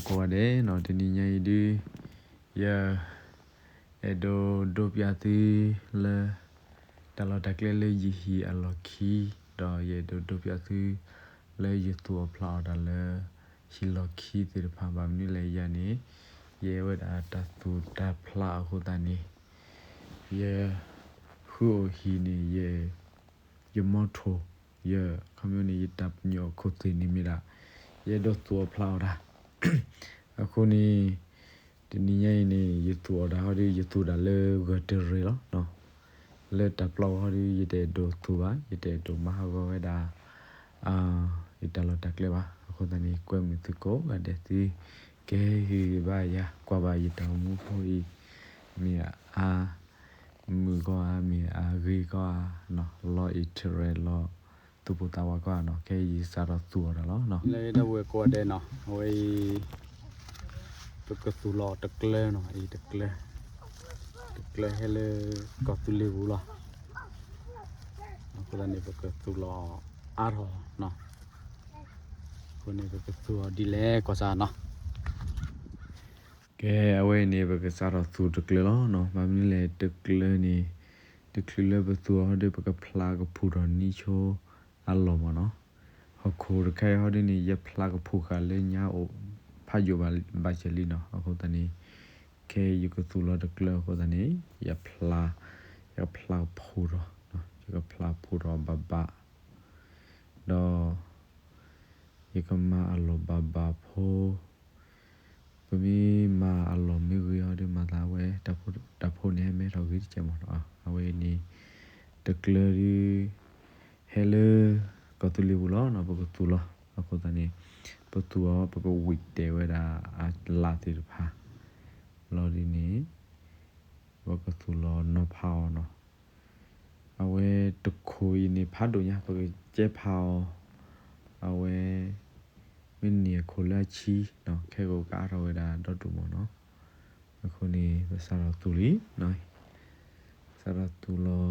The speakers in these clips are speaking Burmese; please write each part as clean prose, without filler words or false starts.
ကိုတဲ့နော်ဒီနေ့ညဒီရအဲ့ဒိုပြသေးလဲတလောတကလေးလေးရီဟီအလော်ခီတော့ရဒိုပြသေးလဲရတူအဖလာဒါလဲဟီလော်ခီတဲ့ဖာဘာမနီလဲရနေရဲဝဒတာတူတာဖလာခုတနီရဲဟူဟီနီရဲယမထိုရဲကွန်မြူနီတပ်ညောခုတီနီမီလာရဲဒိုတူအဖလာဒါအခုနီဒီနေ့ညနေရတူဒါဟောဒီရတူဒါလေဂတ်ရီလောနော်လေတပ်ပလောဟောဒီရတဲ့ဒိုတူပါရတဲ့ဒိုမဟာဂဝဒါရတလောတက်လေပါအခုတနီကွဲမီတကိုဗတဲ့ဒီကဲဟီဘာယာကွာဘာရတောင်မူဖိုးမီအာမူကောမီအာဂီကောနော်လောအီထရဲလောတူပတာဝကောနော်ကဲရီစားတော့တူရလောနော်လေတော့ဝဲကောတဲ့နော်ဝဲတကတူလောတကလဲနော်အေးတကလဲဟဲလေကတူလေဘူးလားအခုလည်းပကတူလောအားရောနော်ခုနေပကတူဒီလေကောစားနော်ကဲအဝဲနေပကစားတော့သူတကလဲလောနော်မမီလေတကလဲနေတကလဲဘသူဟောဒီပကဖလာကဖူရနီချိုအလောမနော်ဟခိုရခဲဟောဒီနေရဖလာကဖူခလဲညာအိုဖာယိုဘာချလီနော်အခုတနီကေယူကသူလာတကလခုတနီရဖလာဖူရနော်ရဖလာဖူရဘဘတော့ရကမအလောဘဘဖိုပမီမာအလောမီဝီရဒီမာလာဝဲတဖိုနေမဲတော့ကြီးချင်မတော့အဝဲနီတကလရီဟဲလေကတူလီဘူးလောနော်ဘကတူလောအခုတနီပတူအပကဝိတဲဝဲတာအလာတိဖာလော်ဒီနီဝကတူလောနဖောင်းနော်အဝဲတခွေနေဖတ်တို့ညာပကကျဲဖောင်းအဝဲမင်းနီခိုလာချီနော်ခဲကိုကားတော်ဝဲတာတော့တူမနော်အခုနေပစားတော်တူလီနော်စားတော်တူလော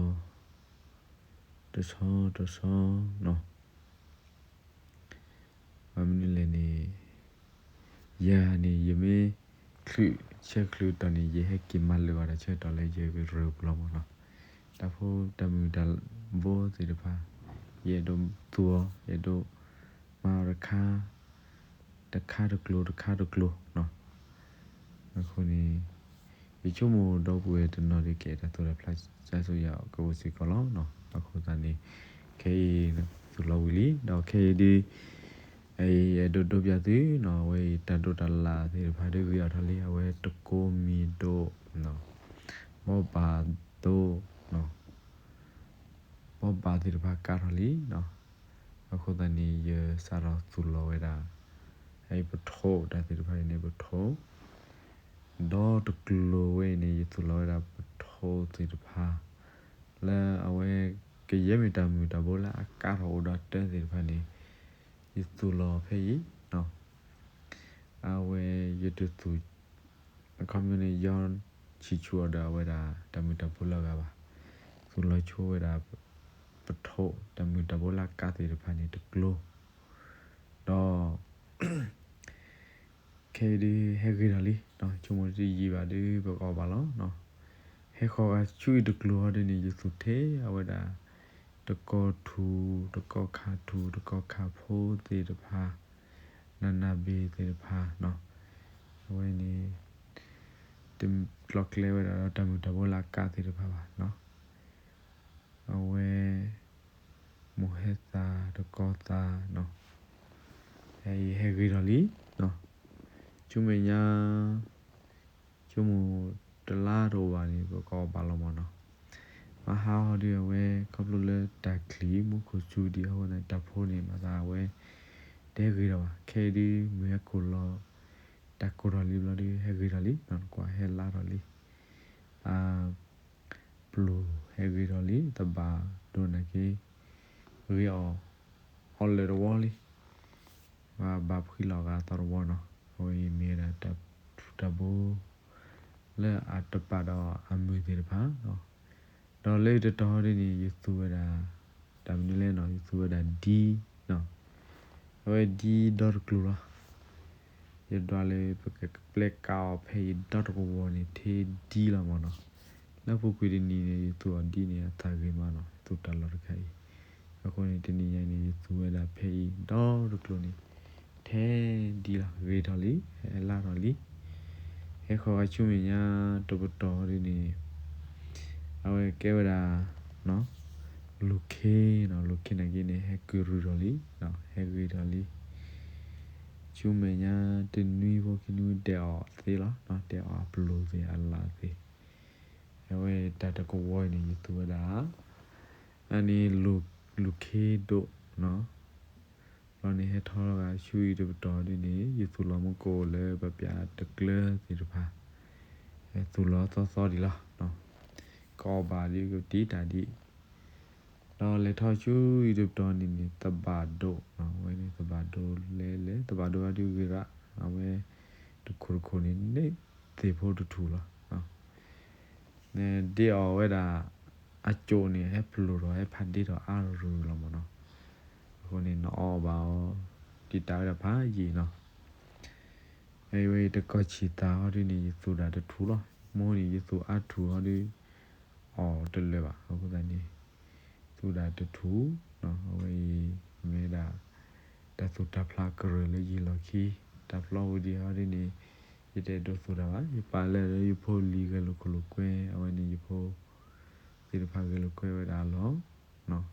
တဆောနော်အမနီလည်းနေယာနေယမေခလူချက်ခလူတန်ရေဟက်ကီမလဝရချက်တော်လေးရေရဘလမနော်တဖို့တမူဒလဘောစီတဖာရေဒုံတူရေဒုမာရခာတခါတကလိုနော်အခုနေဒီချုံမတော့ပွေတနော်ဒီကေတာတော်ဖလက်ကျဆိုရကိုစီကလောနော်အခုတန်နေခေသူလောဝီလီတော့ခေဒီအဲဒိုပြသည်နော်ဝေတန်တိုတလာဒီဖာဒီဝီရထလီဝဲတကိုမီဒိုနော်မောပါဒိုနော်မောပါဒီဖာကာထလီနော်အခုတနီရစာရသူလောဝဲတာအဲပထိုဒါဒီဖာနေပထိုဒေါ်တကလိုဝဲနေသူလောဝဲတာပထိုဒီဖာလဲအဝဲကရဲမီတာမီတာဘောလာကာထောဒတ်တဲ့ဒီဖာနေယတူလောဖေးနော်အဝဲယတူသူကွန်မြူနီယန်ချီချူဒါဝဲတာတမီတပူလာကပါသူလောချိုးဝဲတာပထိုတမီတပူလာကာတီဖာနေတကလိုတော့ခေဒီဟဲဂီရလီနော်ချုံမတီကြီးပါဒီဘကောပါလောနော်ဟဲခေါ်ကချွေတကလိုတဲ့နေယတူသေးအဝဲတာတကောထူတကောခါထူတကောခါဖိုးတေတဖာနနာဘေတေတဖာနော်ဝဲနေတင်ဘလော့ကလေးဝဲတော့တမှုတဘောလာကာတေတဖာပါနော်အဝဲမူဟက်တာတကောတာနော်ဟဲဟဲဂီရလီနော်ကျမညာကျမတလာတော့ပါနေဘကောပါလောမနော်မဟာဟောဒီဝဲကပလူလတက်ခလီမခုချူဒီဟောနေတဖိုးနေမှာသာဝဲတဲဂီတော့ခေဒီမဲကိုလောတကိုရလီဘလဒီဟဲဂီရလီနော်ကွာဟဲလာရလီဘလူဟဲဂီရလီတဘာဒိုနကီရီအောဟော်လေဝလီဘာဖီလောကတော်ဝနော်ဟိုမီရာတဘူလဲအတပါတော့အမူဒီဖာနော်တော့လေတော်ရင်းယူသူရတာတမီလဲနော်ယူသူရတာဒီနော်ဝဲဒီဒေါ်ကလူလာရ တော်လေပလက်ကောက်ဖေးတော့တကောဝနေသေးဒီလာမနော်နောက်ဖို့ကွေးနေနေသူအဒီနေတာကေမနော်သူတလော်ခိုင်အခုနေတနေရင်နေသူဝဲလာဖေးတော့တကလို့နေထဲဒီလာရေတော်လီလာတော်လီခေါ်အချုံညာတပတော်ရင်းနေအဝဲကဲဝရာနော်လူခေနော်လူခေနေကိနေဟဲကူရူတော်လီနော်ဟဲရေတော်လီချုံညာတနွီဘောကနွီတဲ့သေးလားနော်တဲ့ဘလူးစီအလာသေးအဝဲတတကဝိုင်းနေသူဝဲအနီလူခေတို့နော်လောနေဟထောကရှူရီတတော်ဒီနေယေသူလောမကိုလဲပပြတကလစီတဖာသူလောသောဒီလားနော်ကောပါလီကိုတီတာဒီတော့လေထောရှူရီတတော်နေနေတဘာဒိုနော်ဝဲနေတဘာဒိုလဲတဘာဒိုအတူကြီးကအဝဲတခုနေနေသေဖို့တူလားနော်နေဒီအဝဲတာအချိုနေဟဲဖလူတော့ဟဲဖန်ဒီတော့အာရူလောမနော်ခုနေနော်ဘာဒီတာရဖာကြီးနော်အေးဝေးတကချီတာဟောဒီနေဆိုတာတထူလားမိုးနေဆိုအထူဟောဒီတလဲပါဟုတ်ကဲ့နေဆိုတာတထူနော်ဝေးမေဒါတသုတဖလာကရလေကြီးလခီတဖလာဝဒီဟောဒီနေရတဲ့ဒုဆိုတာပါပါလဲရဖို့လီကလကလကွဲအဝနေရဖို့ဒီဖာကလကွဲဝဒါလောနော်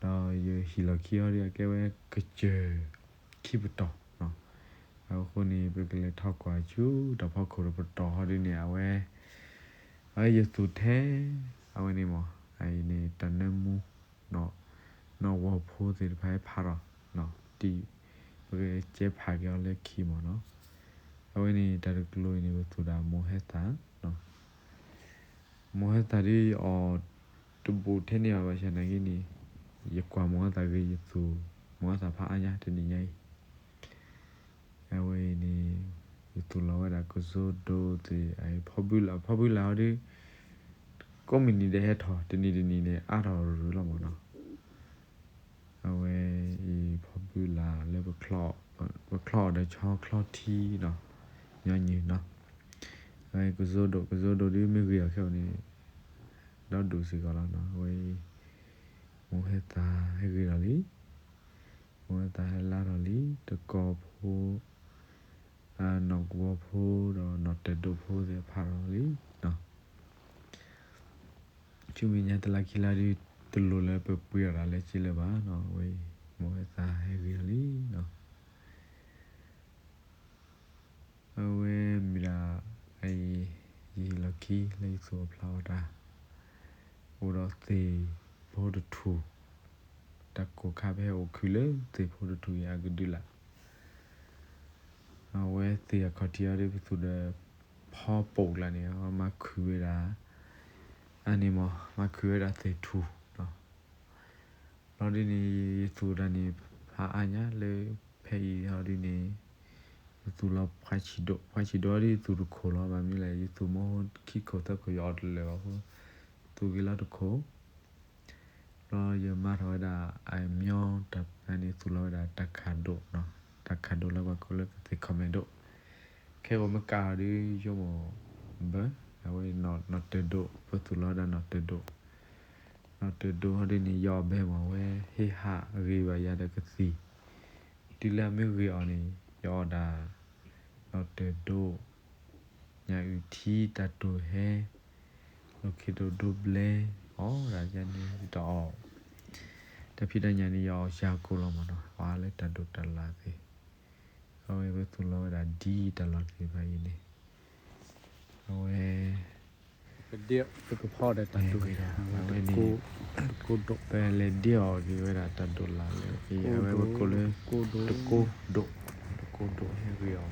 တော့ရဟီလခီရကဲဝဲကချေခိပတော့နော်အခုနေပကလေထောက်ကွာချူတော့ဖောက်ခုရပတော်ဟောဒီနေအဝဲရစုထဲအဝဲနေမနေတနမှုနော်ဝဖို့ဒီဖိုင်ဖာရနော်ဒီပကကျေဖာကြောလဲခီမနော်အဝဲနေတရကလိုနေသူတာမိုဟက်တာနော်မိုဟက်တာဒီတဘူထဲနေပါရှင်နေကြီးနေရကွာမောတာကြီးသူမောတာဖာအညာတနေကြီးအဝေးနေသူလောရကဇိုဒိုဒီဖောဘူလာဒီကွန်မြူနီတဲ့ဟက်ထော်တနေနေအားတော်ရူလောမနော်အဝေးဖောဘူလာလေဘကလော့တဲ့ချောကလော့တီနော်ညညနော်ကဇိုဒိုဒီမေဂီရခေါနေတော့ဒူစီကလာနော်ဝေးမိုဟတာဟေဂီရလီမိုဟတာဟလာရလီတကောဖိုနော်ကောဖိုတော့နော်တဒိုဖိုစေဖာရလီနော်ချူမီညာတလာခီလာဒီတလူလဲပပွေရလဲချီလဲပါနော်ဝေးမိုဟတာဟေဂီရလီနော်အဝဲမီလာရီလကီလေဆိုဖလာတာဟိုတော့သေဘောဒထူတကောခါဘဲအိုကူလေသေဘောဒထူရဂဒူလာအဝဲသေခတီရတဲ့သူတဲ့ဖောပုတ်လာနေမခူရတာအနီမခူရတာသေထူနော်တော့ဒီနေသူရနေဖာအညာလေဖေးဟောဒီနေသူလဖိုင်ချီဒိုရီသူခိုလာပါမီလေသူမခိခိုတကိုရောက်လေပါဘူးသူကလာတခိုတော့ရမထော်တာအမြောင်းတပ်အနေသူလောတာတခါဒိုနော်တခါဒိုလောက်ကိုလည်းသိကမန်ဒိုခဲဝမကာဒီယောမဘအဝေးနော်တဒိုပသူလောတာနော်တဒိုဟဒီနေယောဘဲမဝဲဟေဟာရီဝရတဲ့ကစီဒီလာမေရီအော်နေယောတာနော်တဒိုညာယူတီတတူဟဲโอเคดบเลราจานี่ตอตะพิดญานี่ยอยาကိုလောမနော်ဝါလဲတတ်တလာသေးဟောဝဲသူလောဒါဒီတလာသေးပါရင်နေဟောဝဲเดียวตะพอได้ตัดดูကိုဒိုပဲလေဒီအော်ဒီဝဲတာတတ်လာလေဒီဝဲကိုလေကိုဒိုဟဲရီအော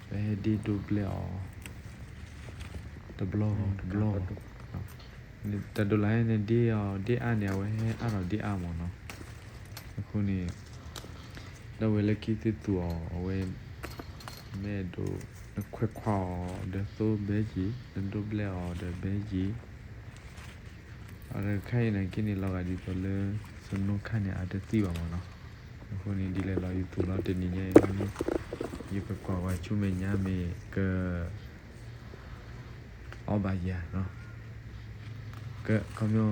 ဘယ်ဒီဒိုဘလေအောတဘလောတဒလိုင်းနေဒီအနေဝဲအဲ့တော့ဒီအမောနော်အခုနေတော့ဝဲလက်ကိတူအဝဲမဲဒိုခွဲခွာဒဆိုဘေကြီးဒိုဘလေအော်ဒဘေကြီးအဲ့ခိုင်နေကိနေလောက်ကဒီဆိုလဲစနုခန့်နေအတသိပါမနော်အခုနေဒီလေလောက်ယူတူတော့တနေနေ ye pe kwa wa chu me nya me ke oba ya no ke kamyo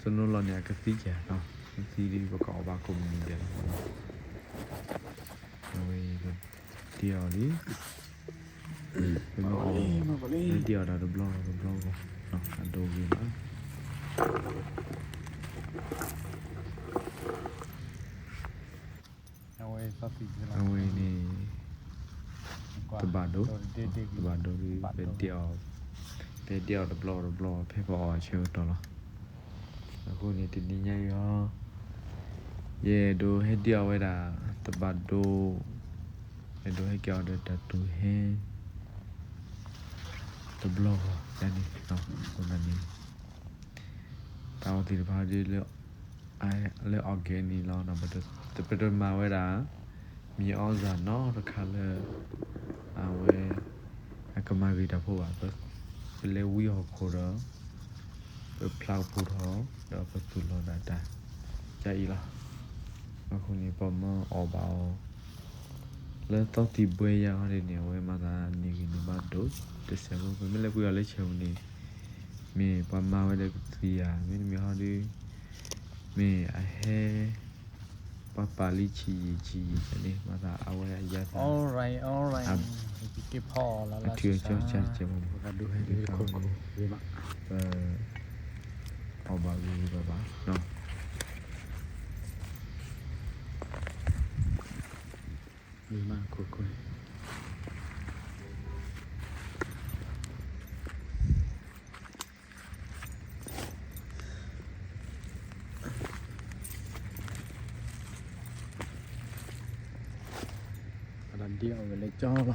sono lo ne ke si ya no si di pe kwa oba ko mi de no we dia li dia da do blog no ka do vi ma we ni ba do vi pe dia do blog pe ko che to lo ko ni ti ni nya yo ye do he dia we da ba do he do he kya do ta tu he the blog yani no ko na ni ta o ti ba di le ai le organic lo na but the better ma we da mi all za no the color we akama vi da pho ba le wi ho ko do plow phu tho da pa tu lo da ta cha yi la ko ni pa ma o ba le to ti bwe ya de ne we ma da ni ki ni ba do de se mo me le ku ya le cheu ni me pa ma we de ti ya me ha di me a he pa li chi ne ma da a we ya ta all right cái pho là chưa cha mo ka do he ko vi ma o ba vi ba no vi ma ko đi ở lại cho là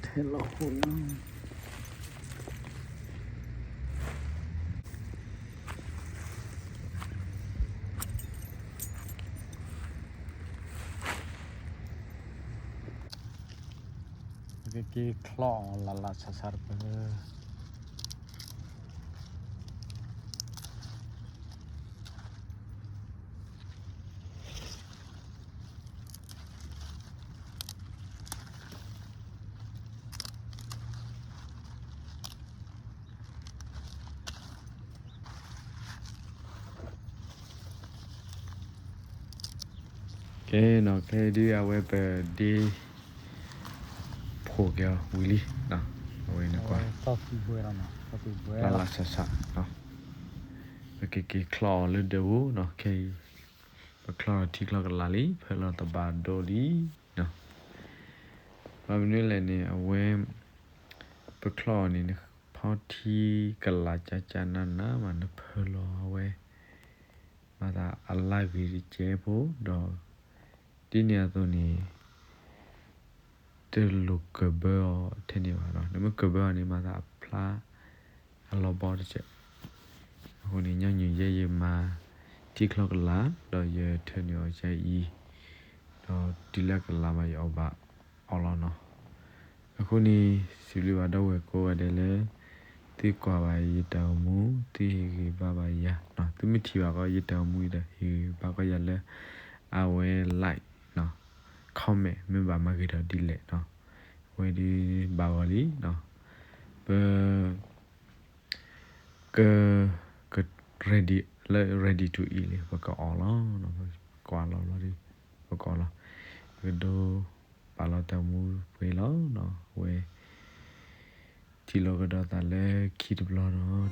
thế là hồn cái claw là sasar cái nó cái đi à we pe đi phô kêu Willy nè we nó qua la sa nó cái claw lên đầu nó cái claw thì claw cái lá lý phải là tập ba đồ lý nè và bên này là nè we pe claw này nè phao thì cái lá cha nè mà nó phải là we mà ta alive vì chế bố đó đi nhà tôi nè từ lúc cơ bơ thế này mà rồi nếu mà cơ bơ này mà ta apply alo bỏ đi chứ hồi này nhau nhiều dây mà chỉ khóc lá rồi giờ thế này chạy y rồi đi lại cái lá mà ở bạ ở lo nó hồi này xử lý vào đâu cô ở đây là thì qua bài tàu mũ thì ba bài ya nó thì mới thi vào cái tàu mũ đây thì ba cái ya là awe like nó comment mình bảo mà cái đó đi lệ nó quay đi bảo lý nó cái ready to eat và có nó qua lo đi và có lo cái đồ bảo lo tao mua về lo nó về chỉ lo cái đó ta lấy kit lo nó